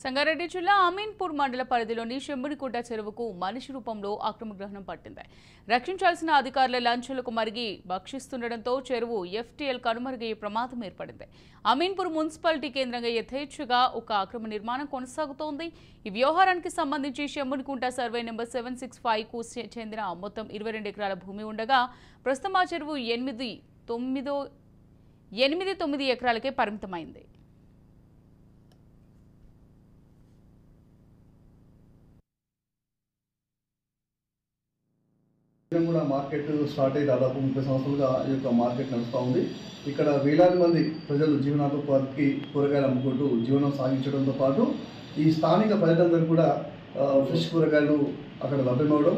సంగారెడ్డి జిల్లా అమీన్పూర్ మండల పరిధిలోని శంభునికుంట చెరువుకు మనిషి రూపంలో అక్రమ గ్రహణం పట్టింది. రక్షించాల్సిన అధికారుల లంచాలకు మరిగి భక్షిస్తుండటంతో చెరువు ఎఫ్టీఎల్ కనుమరుగయ్యే ప్రమాదం ఏర్పడింది. అమీన్పూర్ మున్సిపాలిటీ కేంద్రంగా యథేచ్ఛగా ఒక అక్రమ నిర్మాణం కొనసాగుతోంది. ఈ వ్యవహారానికి సంబంధించి శంభునికుంట సర్వే నెంబర్ 765కు చెందిన మొత్తం 22 ఎకరాల భూమి ఉండగా ప్రస్తుతం ఆ చెరువు 8-9 ఎకరాలకే పరిమితమైంది. కూడా మార్కెట్ స్టార్ట్ అయ్యి దాదాపు 30 సంవత్సరాలుగా ఈ యొక్క మార్కెట్ నడుస్తూ ఉంది. ఇక్కడ వేలాది మంది ప్రజలు జీవనోపాధికి కూరగాయలు అమ్ముకుంటూ జీవనం సాగించడంతో పాటు ఈ స్థానిక ప్రజలందరూ కూడా ఫ్రెష్ కూరగాయలు అక్కడ లభ్యమవడం,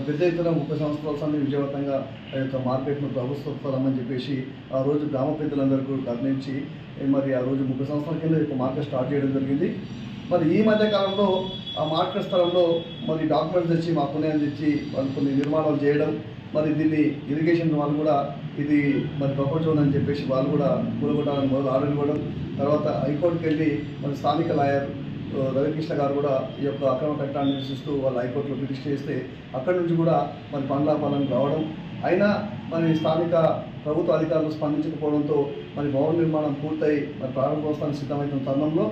పెద్ద ఎత్తున 30 సంవత్సరాల సమయం విజయవంతంగా ఆ యొక్క మార్కెట్ను ప్రభుత్వమని చెప్పేసి ఆ రోజు గ్రామ పెద్దలందరూ గమనించి మరి ఆ రోజు 30 సంవత్సరాల కింద ఈ యొక్క మార్కెట్ స్టార్ట్ చేయడం జరిగింది. మరి ఈ మధ్య కాలంలో ఆ మార్కెట్ స్థలంలో మరి డాక్యుమెంట్స్ తెచ్చి మా పుణ్యాన్ని తెచ్చి వాళ్ళు కొన్ని నిర్మాణాలు చేయడం, మరి దీన్ని ఇరిగేషన్ వాళ్ళు కూడా ఇది మరి ప్రపంచం అని చెప్పేసి వాళ్ళు కూడా కూలగొట్టాలని మొదలు ఆర్డర్ ఇవ్వడం, తర్వాత హైకోర్టుకి వెళ్ళి మరి స్థానిక లాయర్ రవికృష్ణ గారు కూడా ఈ యొక్క అక్రమ కట్టడాన్ని నిరసిస్తూ వాళ్ళు హైకోర్టులో పిటిషన్ చేస్తే అక్కడి నుంచి కూడా మరి పండ్లాపాలను రావడం, అయినా మరి స్థానిక ప్రభుత్వ అధికారులు స్పందించకపోవడంతో మరి భవన నిర్మాణం పూర్తయి మరి ప్రారంభోత్సవానికి సిద్ధమవుతున్న తరుణంలో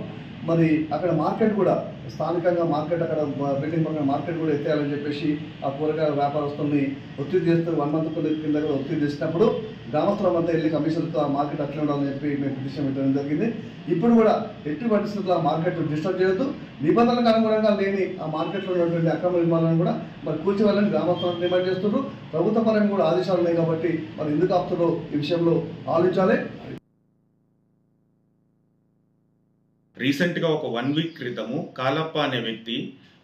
మరి అక్కడ మార్కెట్ కూడా స్థానికంగా మార్కెట్ అక్కడ బిల్డింగ్ పక్కన మార్కెట్ కూడా ఎత్తేయాలని చెప్పేసి ఆ కూరగాయల వ్యాపారస్తుల్ని ఒత్తిడి చేస్తూ 1 మంత్ కింద కూడా ఒత్తిడి చేసినప్పుడు గ్రామస్తులంతా వెళ్ళి కమిషన్తో ఆ మార్కెట్ అట్లే ఉండాలని చెప్పి మేము పిటిషన్ పెట్టడం జరిగింది. ఇప్పుడు కూడా ఎట్టి పరిస్థితుల్లో ఆ మార్కెట్ డిస్టర్బ్ చేయొద్దు, నిబంధనలకు అనుగుణంగా లేని ఆ మార్కెట్లో ఉన్నటువంటి అక్రమ నిర్మాణాలను కూడా మరి కూల్చివేయాలని గ్రామస్తులను డిమాండ్ చేస్తున్నారు. ప్రభుత్వ పరంగా కూడా ఆదేశాలు ఉన్నాయి కాబట్టి మరి ఎందుకు ఆపుతారో ఈ విషయంలో ఆలోచించాలి. రీసెంట్గా ఒక 1 వీక్ క్రితము కాలప్ప అనే వ్యక్తి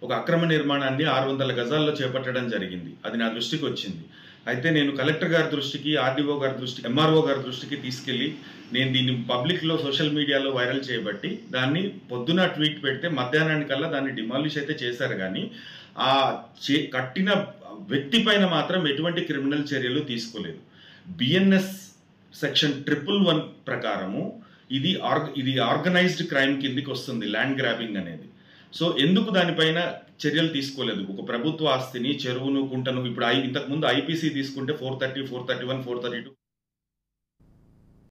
ఒక అక్రమ నిర్మాణాన్ని 600 గజాల్లో చేపట్టడం జరిగింది. అది నా దృష్టికి వచ్చింది. అయితే నేను కలెక్టర్ గారి దృష్టికి, ఆర్డీఓ గారి దృష్టికి, ఎంఆర్ఓ గారి దృష్టికి తీసుకెళ్ళి నేను దీన్ని పబ్లిక్లో సోషల్ మీడియాలో వైరల్ చేయబట్టి దాన్ని పొద్దున ట్వీట్ పెడితే మధ్యాహ్నానికల్లా దాన్ని డిమాలిష్ అయితే చేశారు. కానీ ఆ కట్టిన వ్యక్తి పైన మాత్రం ఎటువంటి క్రిమినల్ చర్యలు తీసుకోలేదు. బిఎన్ఎస్ సెక్షన్ 111 ప్రకారము ఇది ఆర్గనైజ్డ్ క్రైమ్ కిందికి వస్తుంది ల్యాండ్ గ్రాబింగ్ అనేది. సో ఎందుకు దానిపైన చర్యలు తీసుకోలేదు? ఒక ప్రభుత్వ ఆస్తిని, చెరువును, కుంటను, ఇప్పుడు ఇంతకుముందు ఐపీసీ తీసుకుంటే 430, 431, 432